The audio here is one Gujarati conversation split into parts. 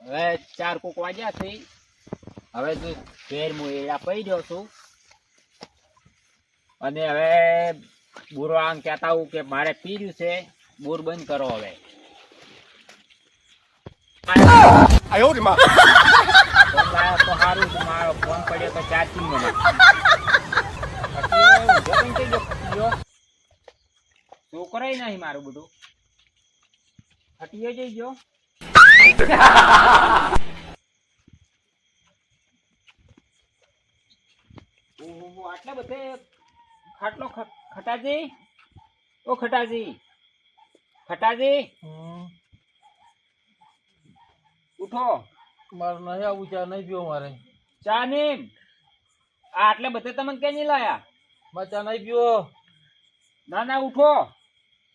હવે 4 કોક વાગ્યા છે. હવે જો ફેર હું એડા પઈ રહ્યો છું અને હવે બુરો આમ કહેતા હું કે મારે પી રહ્યું છે, બોર બંધ કરો હવે. આયો રે માં ફોન લાવ્યો તો સારું છે, મારો ફોન પડ્યો તો ચાર્જિંગ માં છોકરાય નહીં મારું બધું હટીએ જઈ ગયો. આટલા બધે ખાટલો ખટાજી, ઓ ખટાજી, ખટાજી ઉઠો. મારે નહીં આવું, ચા નહીં પીવો મારે. ચા નહીં આટલે બધે તમે ક્યાં નહીં લાયા? મારે ચા નહીં પીવો. ના ના ઉઠો.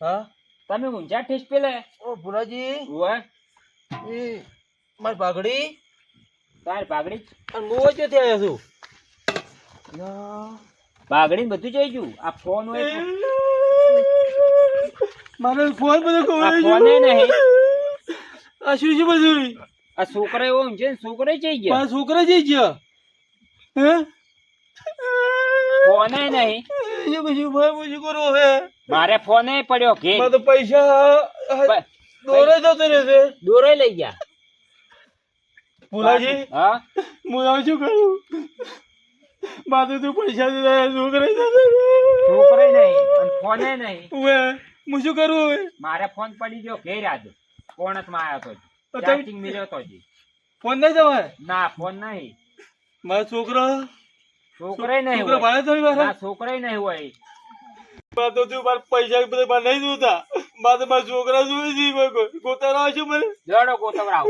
હા તમે ઊંઝા ઠેસ પેલે. ઓ ભુલાજી, ઓય એ મારી પાઘડી તાર પાઘડી અને હું વચ્ચેથી આવ્યો છું. પાઘડી બધું જઈ ગયું. આ ફોન હોય મારો ફોન બધો ફોન નહીં. આ શું છે બધું? આ છોકરા એવો છે ને છોકરા જઈ ગયા. મારા છોકરા જઈ ગયા. હે ફોન નહીં. એ પછી ભાઈ પછી કરો હવે. મારે ફોન પડ્યો ઘેર. મારે તો પૈસા દોરે જતો રહેશે. દોરો લઈ ગયા. ભુલાજી, હા હું આવું શું કરું? મારે તો પૈસા છોકરા છોકરા નહીં અને ફોન નહીં. હું શું કરું હવે? મારે ફોન પડી ગયો ઘેર. આજ કોણસ માં આવ્યો તો તમે- ચાર્જિંગ મિલ્યો તો જી. ફોન નહીં તમારે? ના ફોન નહીં. મારા છોકરા છોકરાય નહીં છોકરા હોય. ભાડે થઈ મારા. ના છોકરાય નહીં હોય. મારે તો તું મારા પૈસા બધા મારે નહીં જોતા. મારે તો મારા છોકરા જોઈ છે. ગોતા રહો છો મને. જડો ગોતવરાવ.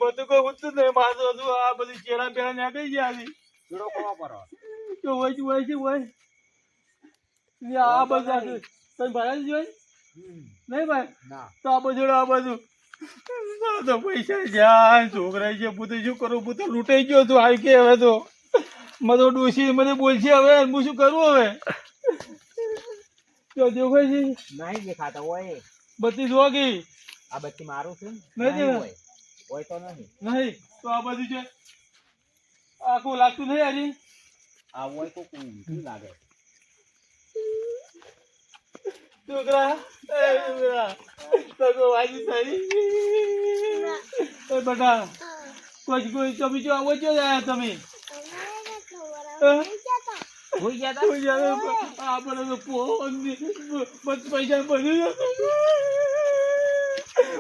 મને તો કોઈ હોતું જ નહીં. મારે તો હજુ આ બધી ચેડા પેડા નાખી ગયા આવી. જડો કોવા કરો. તો હોય છે આ બધા તમે ભાડે જ જોઈ નહીં ભાઈ? ના તો આ બધું આ બધું મારા તો પૈસા જ્યાં છોકરા છે. હું તો શું કરું? હું તો લૂંટાઈ ગયો છું. આવી કે હવે તો મને તો ડોસી મને બોલશે હવે. હું શું કરું હવે? તો દેખાય છે નહીં દેખાતા હોય. બત્તી જો ગઈ આ બત્તી મારું છે. નહીં નહીં દેખાય. હોય. હોય તો નહીં. નહીં તો આ બધું છે. આખું લાગતું નહીં આજે. આ હોય તો ઊંધું લાગે. છોકરા તો વાજી થઈ બેટા. કોઈ તમે જો આવો છો તમે? હોઈ ગયા તા? આપણે તો ફોન પૈસા બની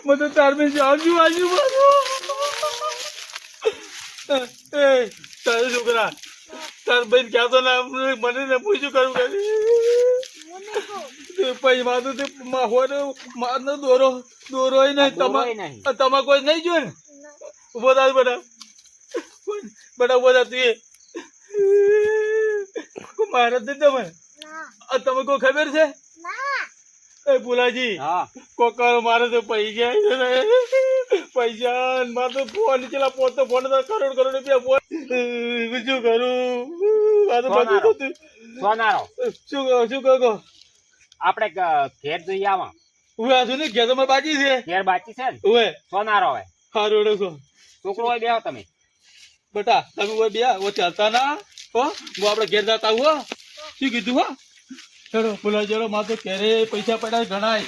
મને તો તાર મેં આજુ તારે છોકરા તાર ભાઈ કહેતો ને મને ને પૂછ્યું કરું પછી મારું તે મારનો દોરો નહીં. દોરોય નહીં. તમારે કોઈ નહીં જોયું ને? ઉભો થાય બેટા. બેટા ઉભો થાય તું. મારે જ તમે તમે કોઈ ખબર છે? એ ભુલાજી, હા કોકર મારે તો પૈસા મારે તો ફોન ચેલા પોતો ફોન તો કરોડ રૂપિયા ફોન. શું કરું? આ તો બધું થતું. સોનારો શું કહો? આપણે ઘેર જઈ આવા. હું આ છું ને ઘેર તમારે બાકી છે. ઘેર બાકી છે ને હવે સોનારો હોય. સારું રડો છોકરો હોય બેહો તમે. બેટા તમે હોય બે ચાલતા ના હો. હું આપડે ઘેર જતા હો. શું કીધું હો? ચલો ભુલા ચલો મારે તો ઘેરે પૈસા પડ્યા ગણાય.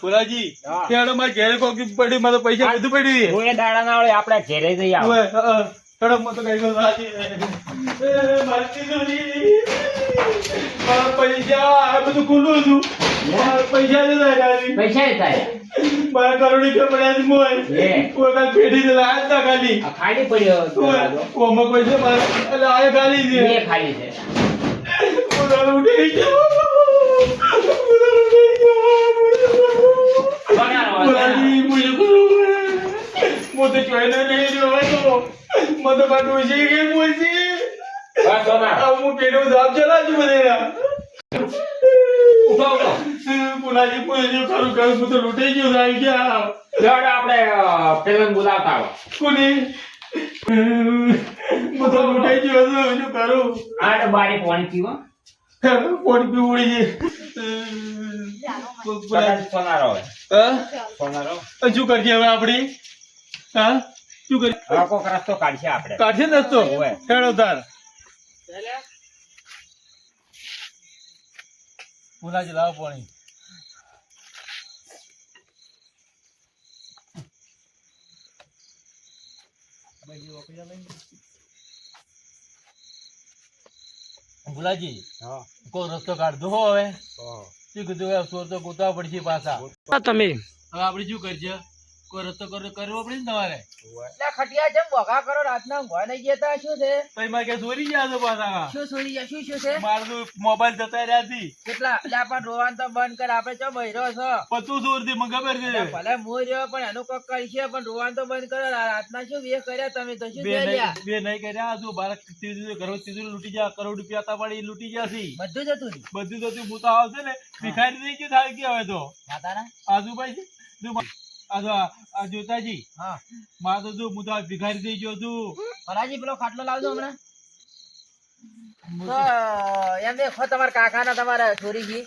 ભુલાજી હા. હેડો મારે ઘેરે કોકી પડી. મારે તો પૈસા બધું પડ્યું. હું એ દાડા ના હોય આપણે ઘેરે જઈ આવો. હેડો મને તો કઈ રાજી મારા પૈસા આ બધું ખુલ્લું હતું. મારા પૈસા નથી. પૈસા થાય મારા કરોડ રૂપિયા પડ્યા છે. મોય કોઈ કાલ પેઢી ને લાયા જ ના ખાલી. આ ખાલી પડ્યો દરવાજો. કોમો પૈસા મારે એટલે આ ખાલી છે. એ ખાલી છે. પોતાનું ઉઠી ગયો. સોનારો હોય. ભુલાજી, હું શું કરું? હું તો જોઈને નહીં રહ્યો હતો. મને તો મારું ડોશી ગઈ બોલશી. હા, સોનારો. હું પેટનું ધાપ ચલાવજો બધેના. ઉઠો ઉઠો. ભુલાજી પૂછ્યું ખરું ખરું હું તો લૂંટાઈ ગયો. આવી ગયા ચલો આપણે પેલા બોલાવતા આવો. કોની? હું તો લૂંટાઈ ગયો હતો. શું કરું? આ બારી પાણી પીવો. પોટ પીવડી છે. કદાચ સોનારો હોય. હા? સોનારો. શું કરજે હવે આપડી? હા શું કરી હવે કોક રસ્તો કાઢશે આપણે કાઢશે ને રસ્તો ઓવે. હેડો તાર મુલાજી લાવો પાણી ગુલાજી હા કોઈ રસ્તો કાઢતો હવે હા. શું કીધું હવે ચોર તો ગોતવા પડશે પાછા તમે હવે આપણે શું કરશે કોઈ રસ્તો કરવો પડે ને તમારે ઓવે. ખટિયા જેમ ભોગા કરો રાતના ઊંઘવા નહીં ગયા શું છે તો એમાં ક્યાં ચોરી ગયા છો પાછા શું છોડી ગયા શું છે મારું મોબાઈલ જતા રહ્યા હતી કેટલા એટલે પણ રોવાનું તો બંધ કર આપડે ચો બહેરો છો પતું ચોર થી મને ખબર છે ભલે હું રહ્યો પણ એનું કોક કરશે પણ રોવાનું તો બંધ કરો રાતના શું વેહ કર્યા તમે તો શું કર્યા બે નહીં કર્યા તું બાળક તીજું લૂટી જા કરોડ રૂપિયા હતા પણ એ લૂટી ગયા છે બધું જતું રહ્યું બધું તો તું મોટા આવશે ને ભિખારી થઈ ગયું થાય કે હવે તો માતાના આજુભાઈ છે આ જોતાજી હા મારે તો તું હું તો ભિખારી થઈ ગયો તું ફરાજી પેલો ખાટલો લાવજો હમણાં તો એમ દેખો તમારા કાકાના તમારા છોરી જી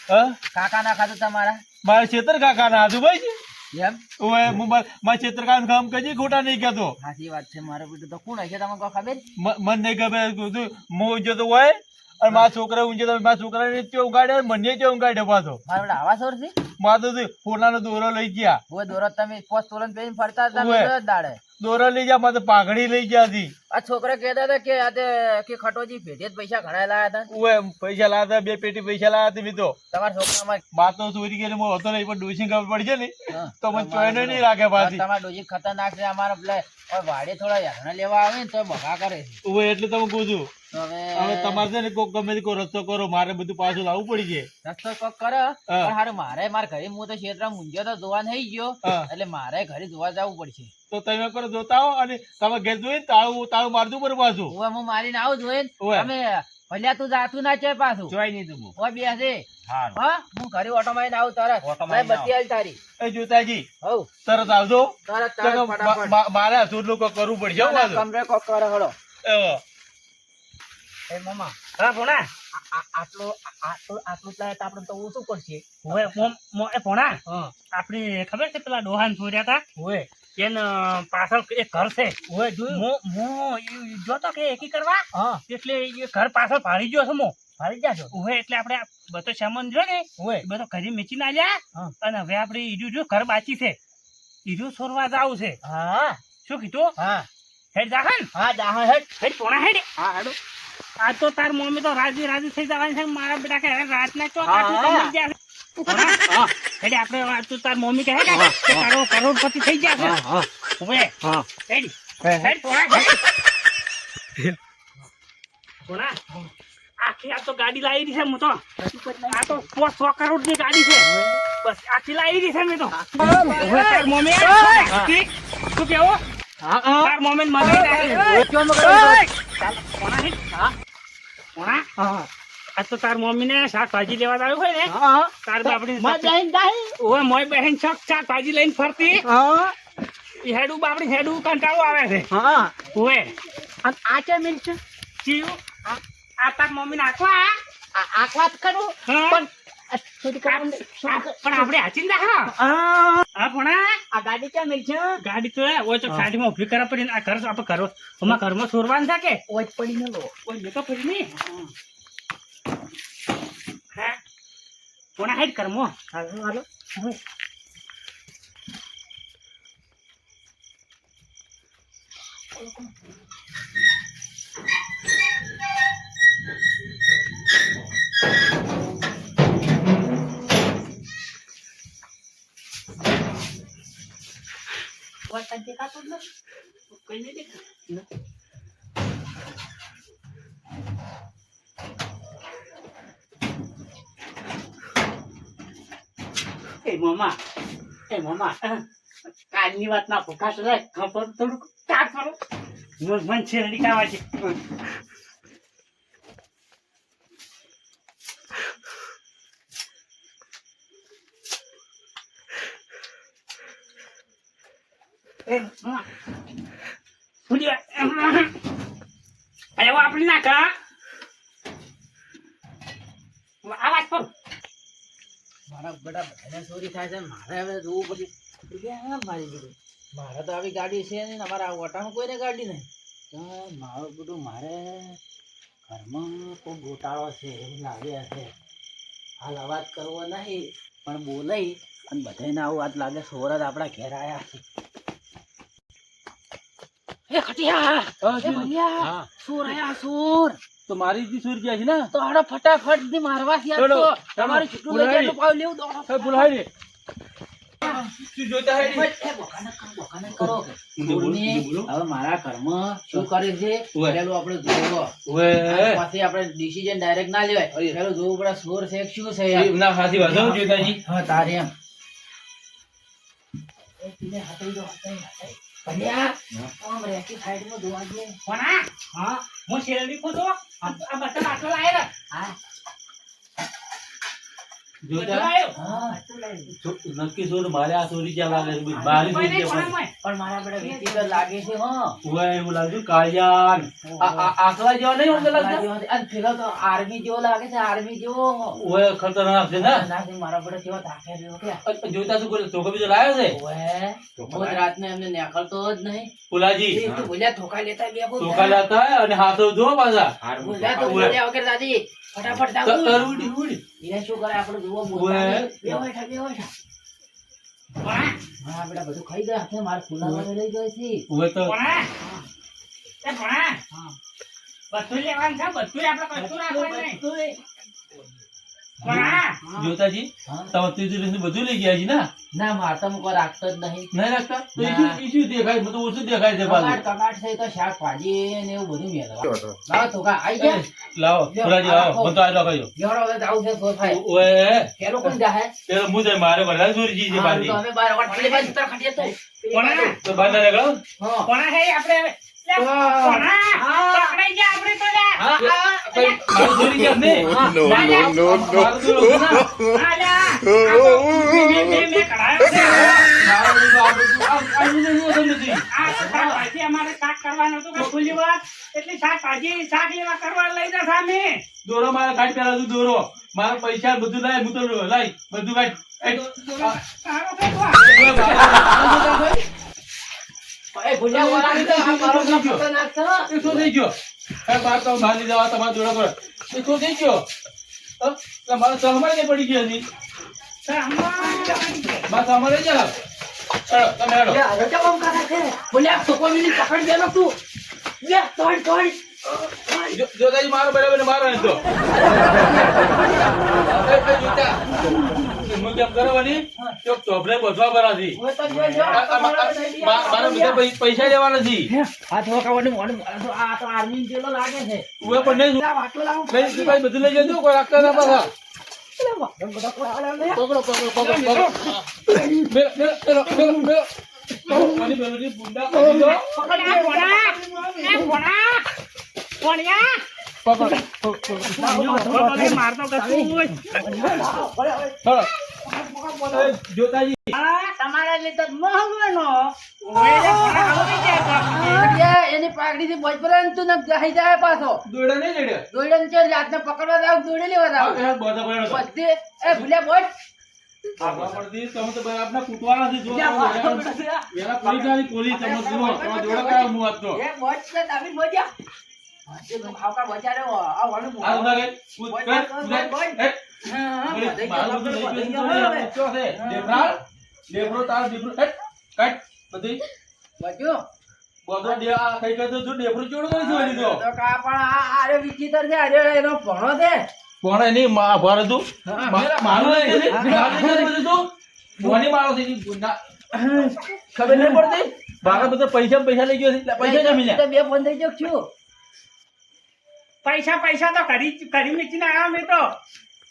હા કાકાના ખાતું તમારા મારા છેતર કાકા ના આજુભાઈ છે એમ ઓય હું મારા છેતર કામ કજી ખોટા નહીં કહેતો સાચી વાત છે મારો બેટો તો કોણ હશે તમને કોઈ ખબર મને નહીં ખબર તું હું જતો હોય અને મારા છોકરા ઊંચે તો મારા છોકરાને ત્યાં ઉગાડ્યા મને ત્યાં ઉગાડ્યો પાછો મારા બેટા આવા સોર છે મારે તો ફોનાનો દોરો લઈ ગયા ઓય દોરો તમે પોસ્ટ તોરણ પહેરીને ફરતા હતા ઓય. તમે દાડે દોરો લઈ ગયા મારે તો પાઘડી લઈ ગયા હતી આ છોકરા કહેતા હતા કે આજે કે ખટોજી ભેટે જ પૈસા ઘણા લાયા હતા ઓય પૈસા લાવ્યા 2 પેટી પૈસા લાવ્યા હતી મિત્રો તમારા છોકરામાં બા તો ચોરી કરીને હું હતો નહીં પણ ડોસી ખબર પડશે ને હા. તો મને ચોયનો નહીં રાખે પાછી તમારા ડોજી ખતરનાક છે અમારા પેલા ઓય વાડે થોડા યારના લેવા આવે ને તો બગા કરે છે ઓય એટલે તમે કહું છું તો હવે હવે તમારે છે ને કોક ગમે તે કોઈ રસ્તો કરો મારે બધું પાછું લાવવું પડી છે રસ્તો કોક કરો પણ હારું મારે મારા ઘરે હું તો ક્ષેત્રમાં મૂંઝ્યો તો જોવા થઈ ગયો હા. એટલે મારે ઘરે જોવા જવું પડશે તો તમે કરો જોતા હો અને તમે ઘેર જોઈને તાળું મારતું પડે પાછું હું હું મારીને આવું જોઈએ ઓય. તમે ભલ્યા તું જાતું ના છે પાછું જોઈ નહીં તું ઓય બેસે હારું. હા હું ઘરે ઓટો મારીને આવું તરત ઓટો ભાઈ મારીને બત્તી હાલ તારી એ જોતાજી હઉ તરત આવજો તરત તો તરત કે ફટાફટ મારે હસુરનું કોક કરવું પડશે હો પાછું. કમરે કોક કરે હળો એવો. એ મામા હા ભોણા આટલું લાય તો આપણે તો ઓછું પડશે એ ભોણા હા આપણે ખબર છે પેલા ડોહાન છોડ્યા હતા ઓય એને પાછળ એક ઘર છે ઓય જોયું હું જોતો કે એકી કરવા હા એટલે એ ઘર પાછળ ભાળી ગયો છે મો ફરી જાજો ઓહે એટલે આપણે આ બધો સામાન જો ને ઓય એ બધો ઘરે મેચીને આવ્યા હા. અને હવે આપણે ઈડું જો ઘર બાકી છે ઈડું છોડવા જાવું છે હા શું કીધું હા હેડ જાહન હા જા હેડ હેડ ભોણા હેડ હા હેડો આ તો તાર મમ્મી તો રાજી થઈ જવાની છે મારા બેટા કે રાતના ચો હા. ભોણા હેડ આપણે આ તો તાર મમ્મી કહે કે તારો કરોડપતિ થઈ ગયા છે હા હવે હા હેડ હેડ ભોણા હેડ ભોણા આખી આ તો ગાડી લાવી છે હું તો આ તો 100 કરોડ ની ગાડી છે બસ આખી લાવી છે મેં તો હવે તાર મમ્મી શું કેવો હા તાર મમ્મી મગજ કેમ કરો ચાલ ભોણા હેડ હા ભોણા હા આ તો તાર મમ્મી ને શાકભાજી લેવા આવ્યું હોય ને હા તાર બાપડી માં જઈને જાય ઓય મોય બહેન શાકભાજી લઈને ફરતી હા ઈ હેડું બાપડી હેડું કંટાળો આવે છે હા ઓય અને આ કે મિલ છે ચીયું આ તાર મમ્મી નાખવા આ વાત કરું હા. પણ થોડી કામ પણ આપણે હાચીને દાખલા આ હા ભણા આ ગાડી ક્યાં મિલ છે ગાડી તો ઓય તો સાઈડમાં ઉભી કરા પડી આ ઘર આપણે ઘર અમારા ઘરમાં સોરવાન છે કે ઓજ પડીને લો ઓય લેતો પડી ની હા ભણા હેડ કરમો હાલો હાલો કઈ નહીં દેખ એ મમ્મા કાલની વાત ના ભૂખા તો ખબર થોડુંક ચાર કરો મન છે રીકાવા છે એ મમ્મા ભૂલી અરે આપણી ના કા આવાજ પર મારા બડા બધાને ચોરી થાય છે મારે હવે જોવું પડશે મારી દીધું મારે તો આવી ગાડી છે નહીં ને અમારા ઓટામાં કોઈને ગાડી નહીં તો મારું બધું મારે ઘરમાં કોઈ ગોટાળો છે એવું લાગે છે હાલ અવાજ કરવો નહીં પણ બોલાઈ અને બધાને આવું વાત લાગે સોર જ આપણા ઘેર આયા છે એ ખટિયા એ ભૈયા સોર આયા સોર તો મારી જી સુર ગયા છે ને તો હડો ફટાફટ થી મારવા છે ચલો, તમારું છૂટું લઈ જાય તો પાવ લેવું દો બોલાવી દે તું જોતા હે ને? બોકાને કરો સોરની હવે મારા ઘરમાં શું કરે છે પેલું આપણે જોવો પછી આપણે ડિસિઝન ડાયરેક્ટ ના લેવાય પેલું જોવું પડે સોર છે કે શું છે યાર ના સાચી વાત છે જોતાજી. હા તારે એમ એ તીને હટાઈ દો હટાઈ ભણ્યા આમ રેકી સાઈડમાં જોવા દે કોના હા હું શેરડી ખોદો આ બચ્ચા આટલો લાયો હા જોતા હા આટલું લઈ લે. નક્કી સોર મારે આ સોરી ક્યાં લાગે છે મારી સોરી નહીં ક્યાં કોના પણ મારા બેટા વિચિત્ર લાગે છે હા ઓય એવું લાગ્યું કાળિયાન આખલા જેવા નહીં હોતા લાગતા અને પેલો તો આર્મી જેવો લાગે છે આર્મી જેવો ઓય ખતરનાક છે ને નાખી મારા બેટા કેવો તાકે રહ્યો કે જોતા શું કરે ચોકો બીજો લાવ્યો છે ઓએ રોજ રાતને એમને નીકળતો જ નહીં પુલાજી એ તો બોલ્યા ધોકા લેતા બે બહુ ચોકા લાતા હોય અને હાથો જો પાછા બોલ્યા તો બોલ્યા વગર દાદી ફટાફટ દાદુ ઉડી ઉડી એ શું કરે આપણે જોવો ઓએ. બોલતા બે બેઠા કોના હા બેટા બધું ખાઈ ગયા છે મારા ફૂલાવાને લઈ ગઈ છે ઓય તો કોના એ કોના બધું લેવાનું છે બધું આપણે કશું રાખવાનું નહીં કોના જોતાજી હા. તમે ત્રીજું બધું લઈ ગયા છે ને ના મારતો મુકો રાખતો જ નહીં નહીં રાખતા તો ના. ઈશું દેખાય બધું ઓછું દેખાય છે કબાટ પાછું કબાટ છે તો શાકભાજી ને એવું બધું મેળવા લાવો ધોકા આઈ ગયા લાવો પુલાજી લાવો બધું આ લખાયો જોડો હવે જાવું છે સોફાએ ઓય પેલો કોણ જાહે પેલો મુજે મારે બધા સુરજી છે હારું બાજી તો અમે બાર વાટ પેલી બાજુ ઉત્તર ખટીએ તો પેલી કોના? બાજુ. તો બાંધા લગાડો હા કોના હે આપણે લે, કોના પકડાઈ ગયા આપણે તો લે મારું સુરી ગયા ને No, no, no, no. મારું તો ઓછું ના. આ લે આ તો મેં કઢાયો છે મારું તો આ બધું આ નહીં હોતું નથી. આ તો શાકભાજી અમારે શાક કરવાનું હતું કે ખુલ્લી વાત એટલે શાકભાજી શાક લેવા કરવા લઈ જા સામે દોરો મારા કાઢ પેલા તું દોરો મારા પૈસા બધું લાય હું તો લાય બધું કાઢ સારો છે તો એ ભૂલ્યા વાળા તો આ મારો નામ ખતરનાક છે. એ શું થઈ ગયો બાર તો ભાગી જવા તમારા દોડા પર એ શું થઈ ગયો મારો સહમાય નહીં પડી ગયો હતી બસ અમારે ચાલો ચાલો તમે હેડો યા, રજા કામ કરે છે. ભૂલ્યા ધોકો મિલી પકડ દેનો તું લે તોડ તોડ જોતાજી મારો બરાબર મારો એમ તો હું કેમ કરવાની તો ચોપડે બધવા બરાથી હવે તો જો જો મારા બધા પૈસા લેવાના નથી આ ધોકાવાનું મોઢું આ તો આર્મી જેલો લાગે છે ઉભે પણ નહીં આ વાટલો લાવો લઈ ભાઈ બધું લઈ જજો કોઈ રાખતા ના પાછા બધા કોઈ આલે ને પકડો પકડો પકડો પકડો મેલો મેલો મેલો મને પેલું બુંડા કરી દો કોના કોના કોણિયા મારતો કશું જોતાજી તમારા લીધે મહંગનો એની પાઘડી થી બોજપરા તું ન જઈ જાય પાછો દોડા નહીં જડ્યા દોડન છે રાતને પકડવા જાવ દોડે લેવા જાવ બધા પડ્યો બધે એ ભૂલ્યા બોજ આપણા પડતી તમે તો ભાઈ આપના કૂટવાના નથી જો એના પોલીસ તમે જુઓ તમે દોડા કયા હું આપતો એ બોજ છે દાવી બોજ્યા આજે તો ખાવકા બચારે આ વાળું આ ઉધા ગઈ કૂદ કર મારું બધું લઈ ગયું છે દેવરાળ દેવરો તાર દેવરો કટ બધી બચ્યો બધો દે આ કઈ કઈ તો દેવરો ચોડ કરી જોઈ લીધો તો કા પણ આ આરે વિચિત્ર છે આરે એનો ભણો છે પણ એની માં ભર હતું મારું નહીં બધું તું મોની મારો છે ખબર નહીં પડતી મારા બધા પૈસા પૈસા લઈ ગયો છે પૈસા જમી લે તો બે ફોન થઈ ગયો છું પૈસા તો કરી મીચીને આવ્યા મેં તો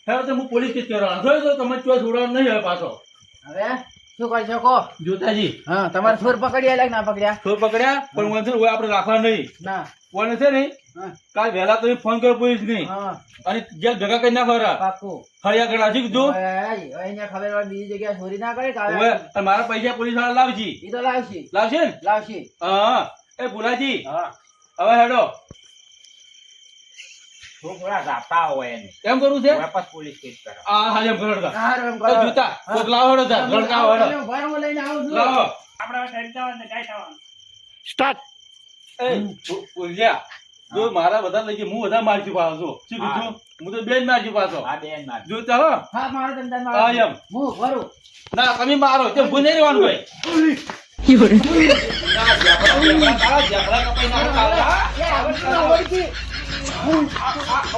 હવે તો હું પોલીસ કેસ કરવાનો જોઈ તો તમે ચો છોડવાનો નહીં હવે પાછો હવે શું કરી શકો જોતાજી હા તમારે સુર પકડ્યા લાગ ના પકડ્યા ચોર પકડ્યા પણ હું છે ને આપણે રાખવા નહીં ના કોને છે ને હા કાલ વહેલા તમે ફોન કરો પોલીસ નહીં હા અને જે ભેગા કરી ના ખરા પાકું ફરિયા કરી નાખી કીધું અહીંયા ખબર હોય બીજી જગ્યાએ ચોરી ના કરે કાલે હવે અને મારા પૈસા પોલીસ વાળા લાવજી ઈ તો લાવશી લાવશે ને લાવશી હા એ ભુલાજી હવે હેડો છોકરા જાતા હોય એને એમ કરવું છે વાપસ પોલીસ કેસ કરે આ હાજર કરો હારું એમ જૂતા કોક લાવો હેડો તાર લડકા હેડો ભણો લઈને આવું છું લાવો આપણે હવે ઠરી જવાનું છે, ગાય થવાનું. બોલ્યા જો મારા બધા લઈ ગયા, હું બધા મારજી પાછો શું કીધું? હું તો બેન મારજી પાછો આ બેન માર જો ચાલો હા મારો ધંધા હા મારો એમ હું ભરું ના તમે મારો તે ભૂલ નહીં રહેવાનું ભાઈ ના, ઝાપડા કપાઈ નાખો, કાળા.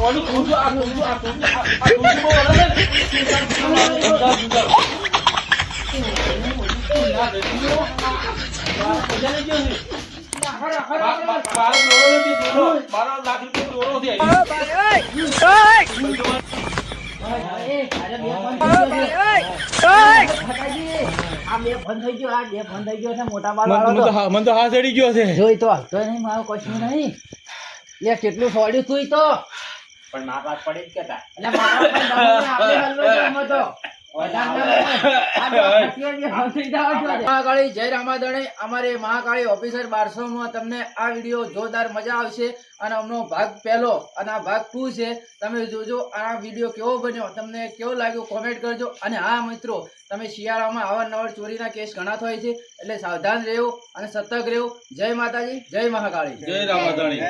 ઓલું કૂદું, આ કૂદું, આ કૂદું, આ કૂદું બહુ વળે છે ને. ઊંધા, ઊંધા. પૈસા લઈ ગયો છે. મારો દોરો નથી, દોરો. મારો લાખ રૂપિયા દોરો છે. આ બે બંધ થઈ ગયો, આ બે બંધ થઈ ગયો છે, મોટા બાલ વાળો તો. મને તો હાથ ચડી ગયો છે. જોઈ તો હાલતો નહીં, મારો કશું નહીં. લે કેટલું સોડ્યું તું તો. પણ મા બાપ પડી જ કેતા એટલે મારા પણ દમોને આપણે હલવો છે આમાં તો. મહાકાળી જય રામાધણી. અમારે મહાકાળી ઓફિસર 1200 માં તમને આ વિડીયો જોરદાર મજા આવશે અને અમનો ભાગ પહેલો અને આ ભાગ 2 છે. તમે જોજો આ વિડીયો કેવો બન્યો, તમને કેવો લાગ્યો કોમેન્ટ કરજો. અને હા મિત્રો, તમે શિયાળામાં અવારનવાર ચોરીના કેસ ઘણા થાય છે, એટલે સાવધાન રહેવું અને સતર્ક રહેવું. જય માતાજી, જય મહાકાળી, જય રામાધણી.